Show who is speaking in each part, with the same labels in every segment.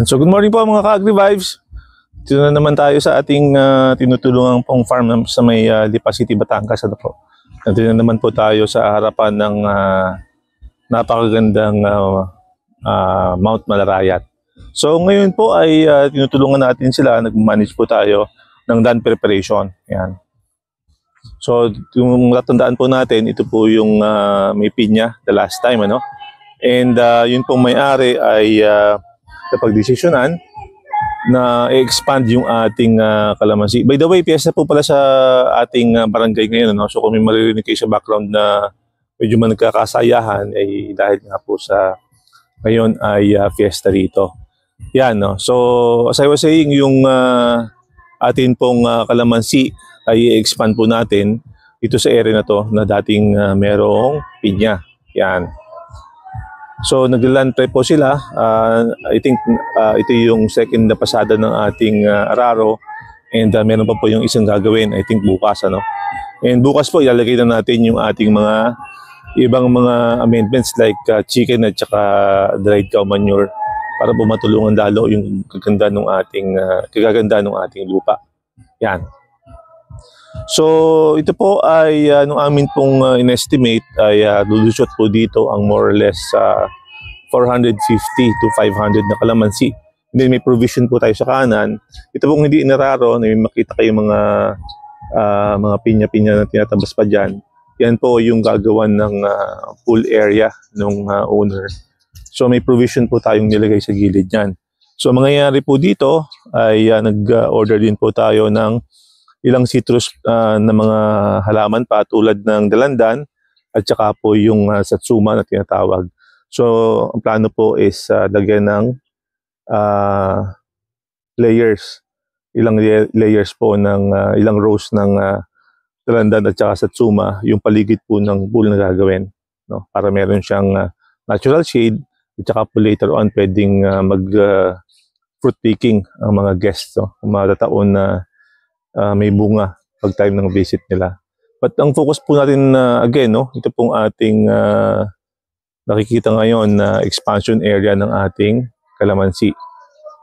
Speaker 1: So good morning po mga ka-Agri-Vibes. Dito na naman tayo sa ating tinutulungan pong farm sa may Lipa City, Batangas. Ano po? Nandito na naman po tayo sa harapan ng napakagandang Mount Malarayat. So ngayon po ay tinutulungan natin sila, nag-manage po tayo ng land preparation. Yan. So yung natandaan po natin, ito po yung may pinya the last time, ano? And yun pong may-ari ay napagdesisyonan na i-expand yung ating kalamansi. By the way, piyesta po pala sa ating barangay ngayon, no? So kung may maririnig kayo sa background na medyo man nagkakasayahan, ay dahil nga po sa ngayon ay fiesta rito. Yan, no? So as I was saying, yung atin pong kalamansi ay i-expand po natin ito sa area na to na dating merong pinya. Yan. So nag-land prep po sila. I think ito yung second na pasada ng ating araro, and meron pa po yung isang gagawin, I think bukas, ano. And bukas po ilalagay na natin yung ating mga ibang mga amendments like chicken at saka dried cow manure para po matulungan lalo yung kaganda ng ating lupa. Yan. So ito po ay nung amin pong in-estimate ay lulusot po dito ang more or less 450 to 500 na kalamansi. And then may provision po tayo sa kanan. Ito pong hindi inararo, may makita kayo mga pinya-pinya na tinatabas pa dyan. Yan po yung gagawan ng pool area ng owner. So may provision po tayong nilagay sa gilid yan. So mangyayari po dito ay nag-order din po tayo ng ilang citrus na mga halaman pa tulad ng dalandan at saka po yung satsuma na tinatawag. So ang plano po is lagyan ng layers, ilang layers po ng ilang rows ng dalandan at saka satsuma yung paligid po ng pool na gagawin, no? Para meron siyang natural shade at saka po later on pwedeng mag fruit picking ang mga guests, no? Kung matataon na may bunga pag time ng visit nila. But ang focus po natin again, no, ito pong ating nakikita ngayon na expansion area ng ating kalamansi.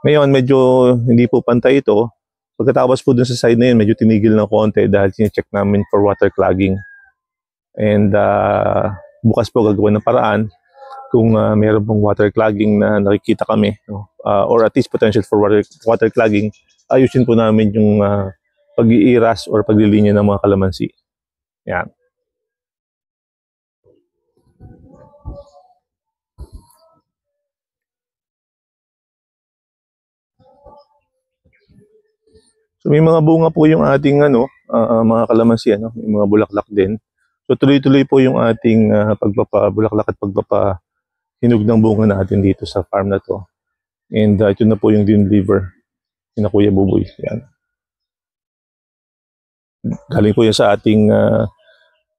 Speaker 1: Ngayon medyo hindi po pantay ito. Pagkatapos po dun sa side na yun, medyo tinigil ng konti dahil sinecheck namin for water clogging. And bukas po gagawin ng paraan kung meron pong water clogging na nakikita kami, no? Or at least potential for water clogging, ayusin po namin yung pag-iiras or paglilinya ng mga kalamansi. Yan. So may mga bunga po yung ating mga kalamansi, ano, may mga bulaklak din. So tuloy-tuloy po yung ating pagpapabulaklak at pagpapahinog ng bunga natin dito sa farm na to. And ito na po yung deliver ni Kuya Buboy. Yan. Galing po yan sa ating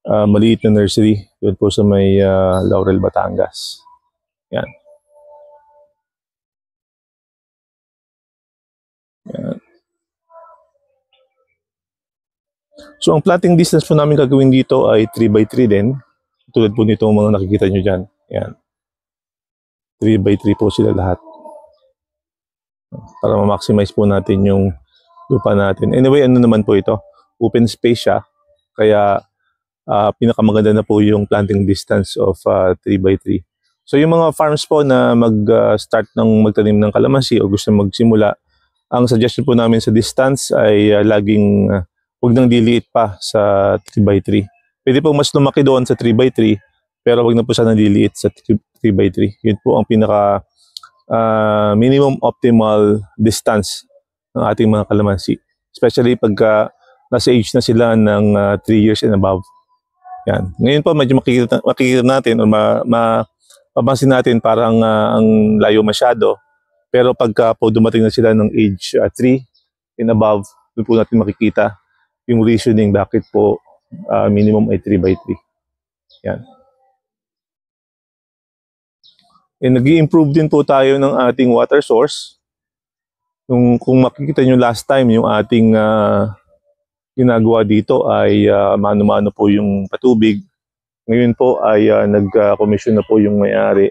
Speaker 1: maliit na nursery doon po sa may Laurel, Batangas. Yan. Yan. So ang planting distance po namin gagawin dito ay 3x3 din. Tulad po nito mga nakikita nyo dyan. Yan. 3x3 po sila lahat. Para ma-maximize po natin yung lupa natin. Anyway, ano naman po ito? Open space siya. Kaya pinakamaganda na po yung planting distance of 3x3. So yung mga farms po na mag-start ng magtanim ng kalamansi o gusto magsimula, ang suggestion po namin sa distance ay laging huwag nang diliit pa sa 3x3. Pwede po mas lumaki doon sa 3x3, pero huwag na po sana diliit sa 3x3. Yun po ang pinaka minimum optimal distance ng ating mga kalamansi. Especially pagka nasa age na sila ng 3 years and above. Yan. Ngayon po medyo makikita natin o mapapansin natin parang ang layo masyado. Pero pagka po dumating na sila ng age 3 and above, doon po natin makikita yung reasoning bakit po minimum ay 3x3. Yan. And nag-i-improve din po tayo ng ating water source. Kung makikita nyo last time, yung ating ginagawa dito ay mano-mano po yung patubig. Ngayon po ay nag-commission na po yung may-ari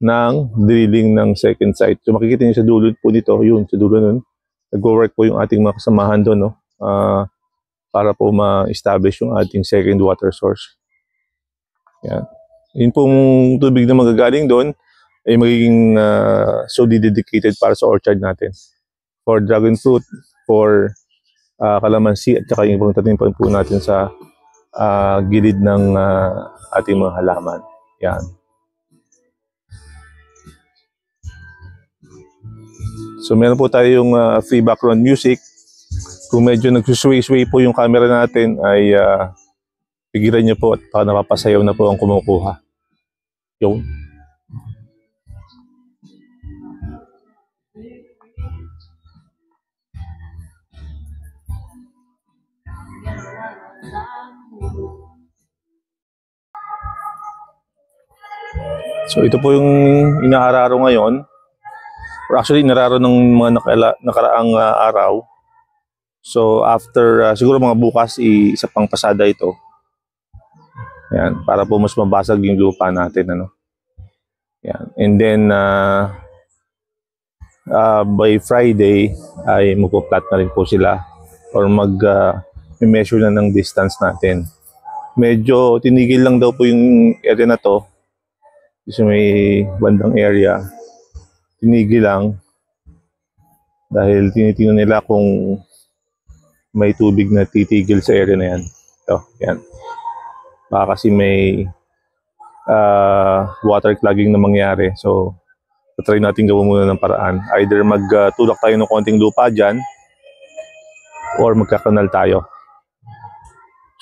Speaker 1: ng drilling ng second site. So makikita niyo sa dulo po dito, yun, sa dulo nun, nag-work po yung ating mga kasamahan doon, no? Para po ma-establish yung ating second water source. Yan. Yun pong tubig na magagaling doon ay magiging solely dedicated para sa orchard natin. For dragon fruit, for calamansi, at saka yung ibang tanim po natin sa gilid ng ating mga halaman. Yan. So meron po tayong free background music. Kung medyo nagsusway-sway po yung camera natin ay pigilan nyo po at baka napapasayaw na po ang kumukuha. Yun. So ito po yung inaararo ngayon. Or actually, nararo ng mga nakaraang araw. So, after, siguro mga bukas, isa pang pasada ito. Yan, para po mas mabasag yung lupa natin. Ano? Yan. And then, by Friday, ay magpo-plat na rin po sila. Or mag-measure na ng distance natin. Medyo tinigil lang daw po yung area na to. Kasi may bandang area. Tinigil lang dahil tinitingnan nila kung may tubig na titigil sa area na yan. Ito, yan. Baka kasi may water clogging na mangyari. So, try natin gawin muna ng paraan. Either magtulak tayo ng konting lupa dyan or magkakanal tayo.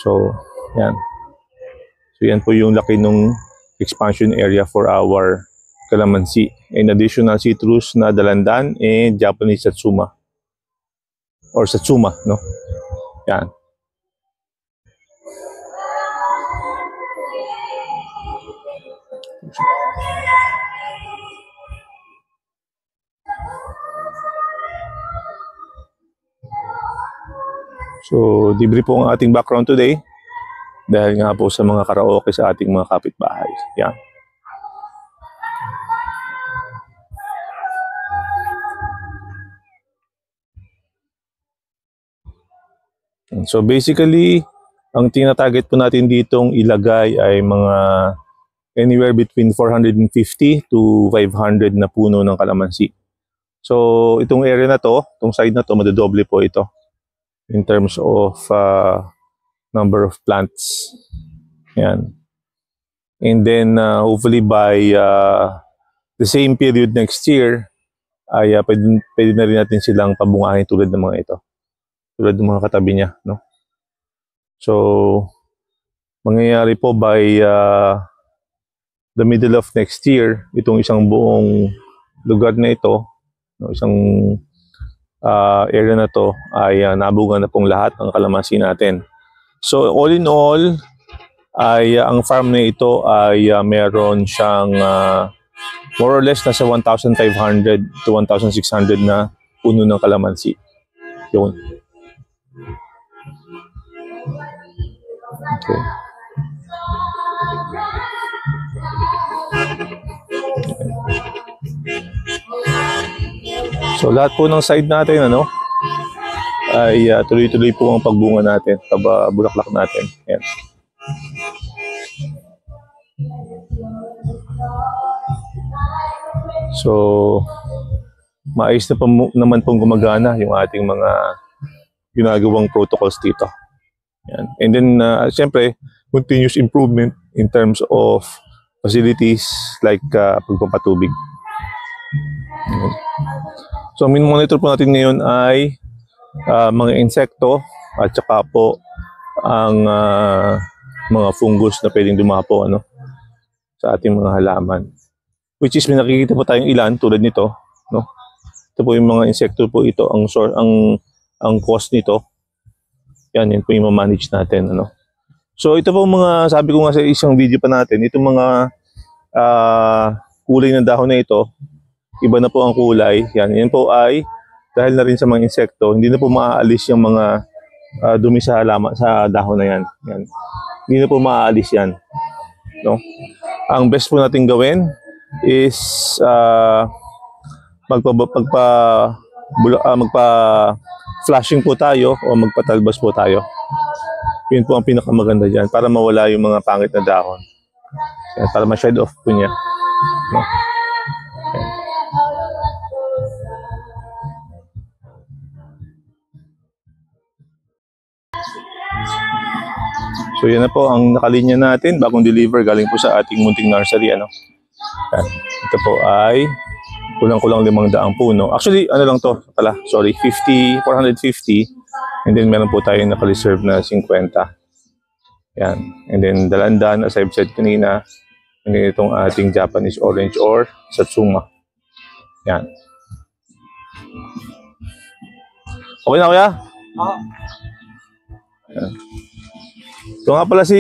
Speaker 1: So, yan. So, yan po yung laki ng expansion area for our calamansi. In additional citrus na dalandan and Japanese satsuma. Or satsuma, no? Yan. So, libre po ang ating background today dahil nga po sa mga karaoke sa ating mga kapitbahay. Yan. So basically, ang tinatarget po natin ditong ilagay ay mga anywhere between 450 to 500 na puno ng kalamansi. So itong area na to, itong side na to, madodoble po ito in terms of number of plants. Yan. And then hopefully by the same period next year, ay pwede na rin natin silang pabungahin tulad ng mga ito. Tulad ng mga katabi niya, no? So, mangyayari po by the middle of next year, itong isang buong lugar na ito, no, isang area na to ay nabungan na pong lahat ng kalamansi natin. So, all in all, ay ang farm na ito ay meron siyang more or less nasa 1,500 to 1,600 na puno ng kalamansi. Yun. Okay. So lahat po ng side natin ay tuloy-tuloy po ang pagbunga natin, bulaklak natin. Yan. So maayos na naman pong gumagana yung ating mga ginagawang protocols dito. Yan. And then, siyempre, continuous improvement in terms of facilities like pagpapatubig. Yan. So, ang monitor po natin ngayon ay mga insekto at saka po ang mga fungus na pwedeng dumapo sa ating mga halaman. Which is, may nakikita po tayong ilan tulad nito. No? Ito po yung mga insekto po ito. Ang cost nito. Yan po yung ma-manage natin. So ito po mga, sabi ko nga sa isang video pa natin, itong mga kulay ng dahon na ito, iba na po ang kulay. Yan po ay dahil na rin sa mga insekto, hindi na po maaalis yung mga dumi sa halaman, sa dahon na yan. Hindi na po maaalis yan. No? Ang best po natin gawin is magpa flashing po tayo o magpatalbas po tayo. Yun po ang pinakamaganda dyan para mawala yung mga pangit na dahon. Yan, para ma-shed off po niya. No? So yan na po ang nakalinya natin, bagong deliver galing po sa ating munting nursery. Ano? Yan. Ito po ay kulang-kulang 500 puno. Actually, ano lang to pala, sorry, 450. And then meron po tayong naka-reserve na 50. Yan. And then dalandan, as I've said kanina, and then itong ating Japanese orange or Satsuma. Yan. Okay na kuya? Yan. Ito nga pala si...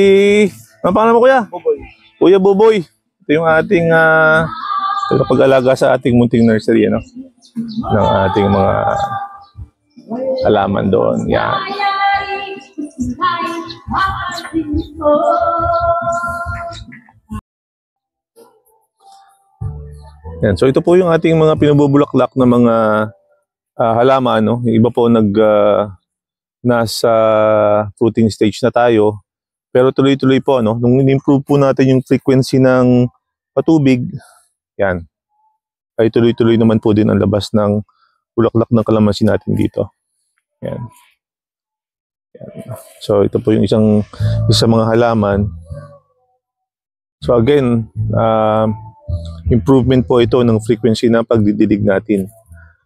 Speaker 1: Ano pangalan mo kuya?
Speaker 2: Buboy.
Speaker 1: Kuya Buboy. Ito yung ating tagapag-alaga sa ating munting nursery, ano? Ng ating mga halaman doon. Yan. Yan. So ito po yung ating mga pinububulaklak na mga halaman, no? Yung iba po nasa fruiting stage na tayo. Pero tuloy-tuloy po, no? Nung in-improve po natin yung frequency ng patubig, yan. Ay tuloy-tuloy naman po din ang labas ng bulaklak ng kalamansi natin dito. Yan. Yan. So ito po yung isa mga halaman. So again, improvement po ito ng frequency ng pagdidilig natin.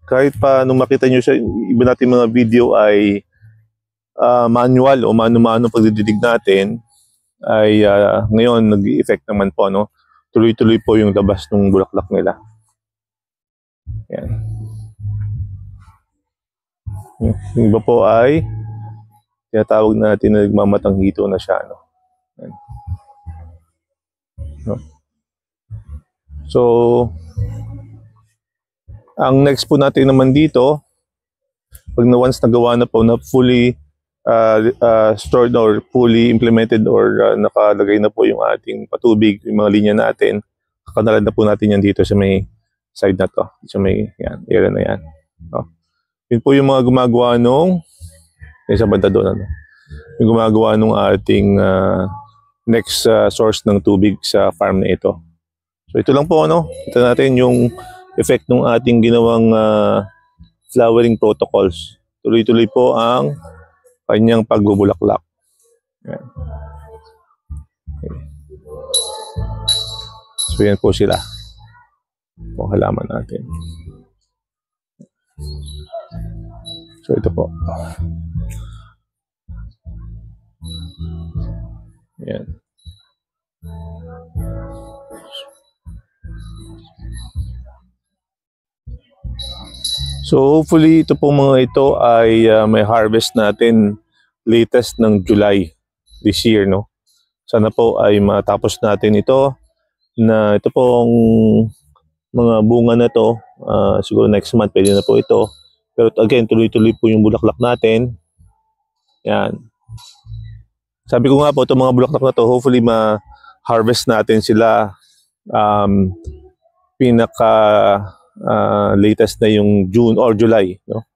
Speaker 1: Kahit pa nung makita nyo sa iba natin mga video ay manual o mano-mano pagdidilig natin, ay ngayon nag-i-effect naman po, no? Tuloy-tuloy po yung labas ng bulaklak nila. Yan. Yung iba po ay tinatawag natin na nagmamatanghito na siya, no? Yan. No? So ang next po natin naman dito, pag na once nagawa na po na fully stored or fully implemented or nakalagay na po yung ating patubig, yung mga linya natin, kakanalan na po natin yan dito sa may side na to, sa may yan, area na yan. No? Yun po yung mga gumagawa nung sa banda doon, ano? Yung gumagawa nung ating next source ng tubig sa farm na ito. So ito lang po, ano? Ito natin yung effect ng ating ginawang flowering protocols. Tuloy-tuloy po ang kanyang pagbubulaklak. Yan. Okay. So yan po sila. Kung halaman natin. So ito po. Yan. So hopefully ito pong mga ito ay may harvest natin latest ng July this year, no? Sana po ay matapos natin ito na ito pong mga bunga na to, siguro next month pwede na po ito. Pero again, tuloy-tuloy po yung bulaklak natin. Yan. Sabi ko nga po, itong mga bulaklak na to, hopefully ma-harvest natin sila pinaka latest na yung June or July, no?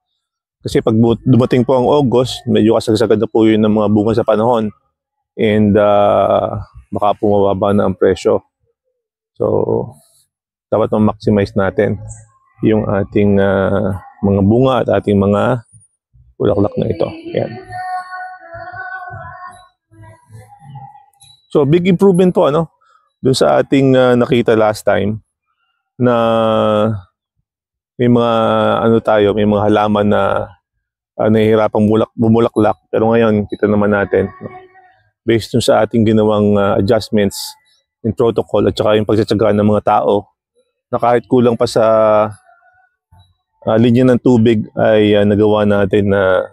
Speaker 1: Kasi pag dumating po ang August, medyo kasagsagan na po yun ng mga bunga sa panahon, and baka pumababa na ang presyo. So dapat ma-maximize natin yung ating mga bunga at ating mga bulaklak na ito. Yan. So big improvement po, ano, dun sa ating nakita last time na may mga may mga halaman na nahihirapang bumulaklak, pero ngayon kita naman natin, no, based dun sa ating ginawang adjustments in protocol at saka yung pagtsatsagaan ng mga tao, na kahit kulang pa sa linya ng tubig ay nagawa natin na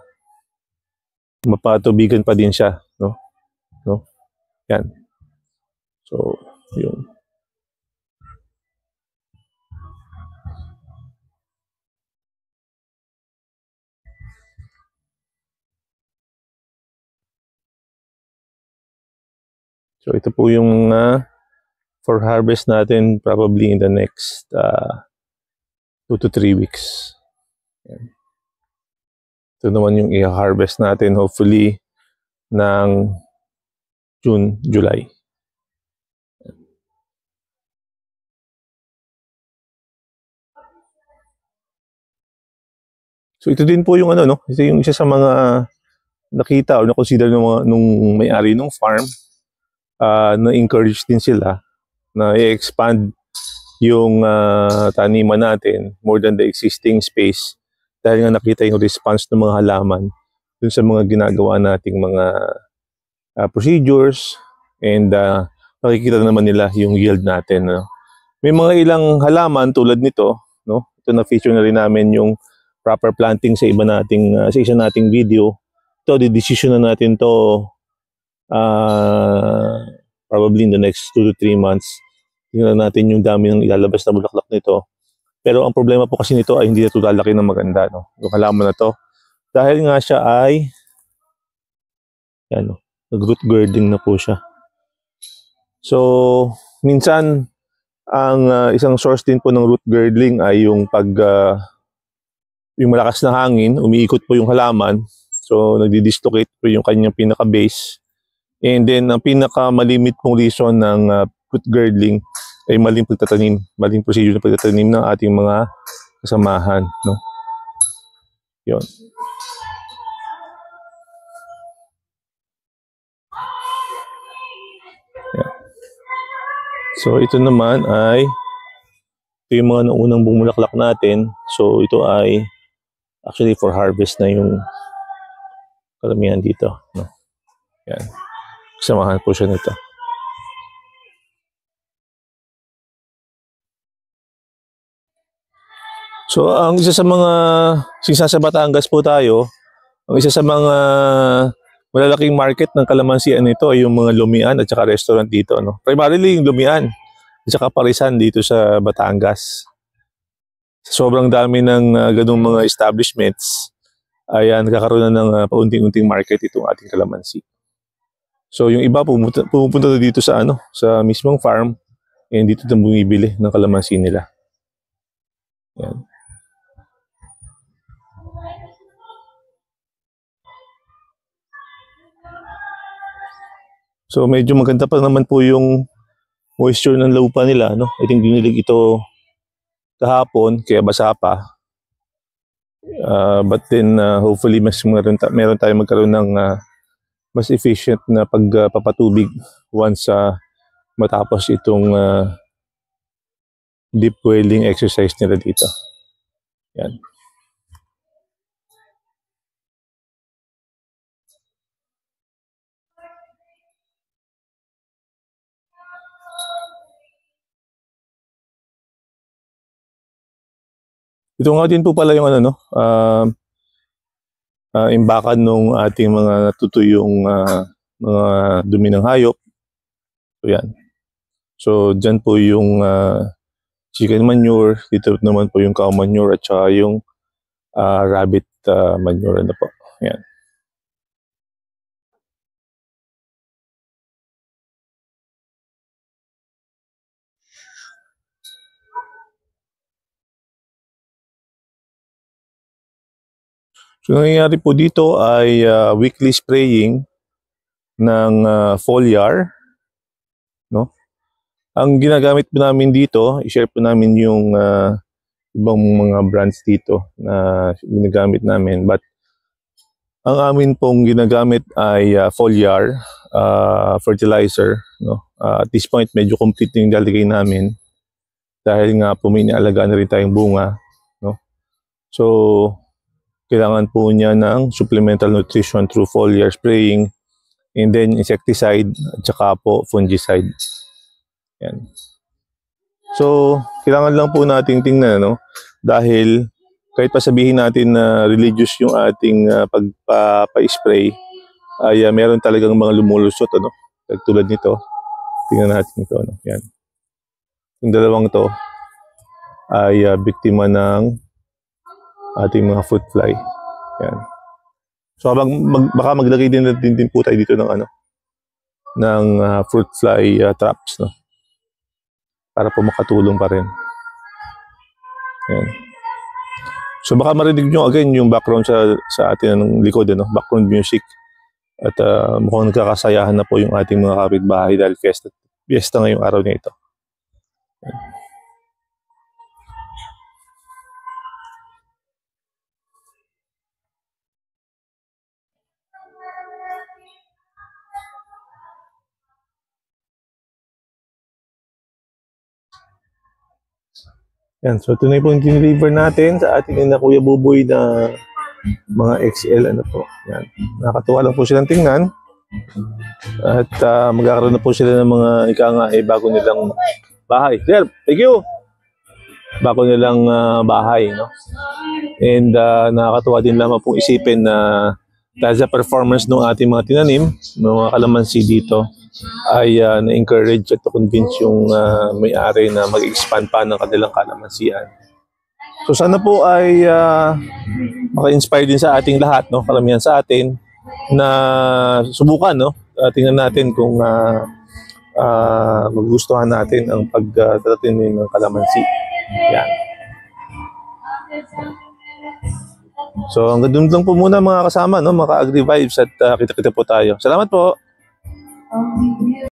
Speaker 1: mapatubigan pa din siya, no? Yan. So yun. So ito po yung for harvest natin probably in the next 2 to 3 weeks. Yan. Ito naman yung i-harvest natin hopefully ng June, July. So ito din po yung ano, no? Ito yung isa sa mga nakita o na-consider nung may-ari ng farm. Na-encourage din sila na i-expand yung taniman natin more than the existing space dahil nga nakita yung response ng mga halaman dun sa mga ginagawa nating mga procedures and nakikita naman nila yung yield natin. No? May mga ilang halaman tulad nito, no? Ito na feature na rin namin yung proper planting sa sa isa nating video. Ito, di-decision na natin to probably in the next 2 to 3 months. Tingnan natin yung dami ng ilalabas na bulaklak nito. Pero ang problema po kasi nito ay hindi na ito lalaki ng maganda, no? Yung halaman na to. Dahil nga siya ay yan, no? Nag-root girding na po siya. So, minsan ang isang source din po ng root girdling ay yung yung malakas na hangin, umiikot po yung halaman. So, nagdi-dislocate po yung kanyang pinaka-base. And then, ang pinaka-malimit pong reason ng root girdling ay maling pagtatanim, maling procedure ng pagtatanim ng ating mga kasamahan, no? Yun. Yeah. So, ito naman ay ito yung mga naunang bumulaklak natin. So, ito ay actually for harvest na yung karamihan dito, no? Yan. Kasamahan po siya nito. So, ang isa sa mga, since sa Batangas po tayo, ang isa sa mga malalaking market ng kalamansian nito ay yung mga lumian at saka restaurant dito, no? Primarily yung lumian at saka parisan dito sa Batangas. Sobrang dami ng ganung mga establishments, ayan, nakakaroon na ng paunting-unting market itong ating kalamansi. So, yung iba pumupunta dito sa sa mismong farm, and dito na bumibili ng kalamansi nila. Yan. So medyo maganda pa naman po yung moisture ng lupa nila, no? I think dinilig ito kahapon kaya basa pa. But then hopefully meron tayong magkaroon ng mas efficient na pagpapatubig once matapos itong deep welling exercise nila dito. Yan. Ito nga din po pala yung imbakan nung ating mga natutuyong mga dumi ng hayop. So yan. So dyan po yung chicken manure, dito naman po yung cow manure at saka yung rabbit manure na po. Yan. So nangyayari po dito ay weekly spraying ng foliar, no? Ang ginagamit po namin dito, i-share po namin yung ibang mga brands dito na ginagamit namin, but ang amin pong ginagamit ay foliar fertilizer, no? At this point medyo complete yung lalagay namin dahil nga po may inaalagaan na rin tayong bunga, no? So kailangan po niya ng supplemental nutrition through foliar spraying, and then insecticide at saka po fungicide. Yan. So, kailangan lang po nating tingnan, no? Dahil kahit pa sabihin natin na religious yung ating pagpapa-spray, ay meron talagang mga lumulusot, ano? Tulad nito. Tingnan natin ito, ano? Yan. Yung dalawang to ay biktima ng ating mga fruit fly. Yan. So baka maglagay din po tayo dito ng ng fruit fly traps, no. para po makatulong pa rin. Ayan. So baka marinig nyo again yung background sa atin ng likod, ano? Background music. At mukhang nagkakasayahan na po yung ating mga kapitbahay dahil fiesta ngayong araw na ito. Yan, so ito na po yung deliver natin sa ating na Kuya Buboy na mga XL, ano po. Yan. Nakakatuwa lang po silang tingnan. At magkakaroon na po sila ng mga bago nilang bahay. Sir, thank you! Bago nilang bahay, no? And nakakatuwa din lamang pong isipin na dahil sa performance ng ating mga tinanim, mga kalamansi dito, ay na-encourage at to-convince yung may-ari na mag-expand pa ng kanilang kalamansian. So sana po ay maka-inspire din sa ating lahat, no? Karamihan sa atin na subukan, no? Tingnan natin kung magugustuhan natin ang pagtatanim ng kalamansi. Yan. So hanggang doon lang po muna mga kasama, no? Mga Agri Vibes at kita-kita po tayo. Salamat po!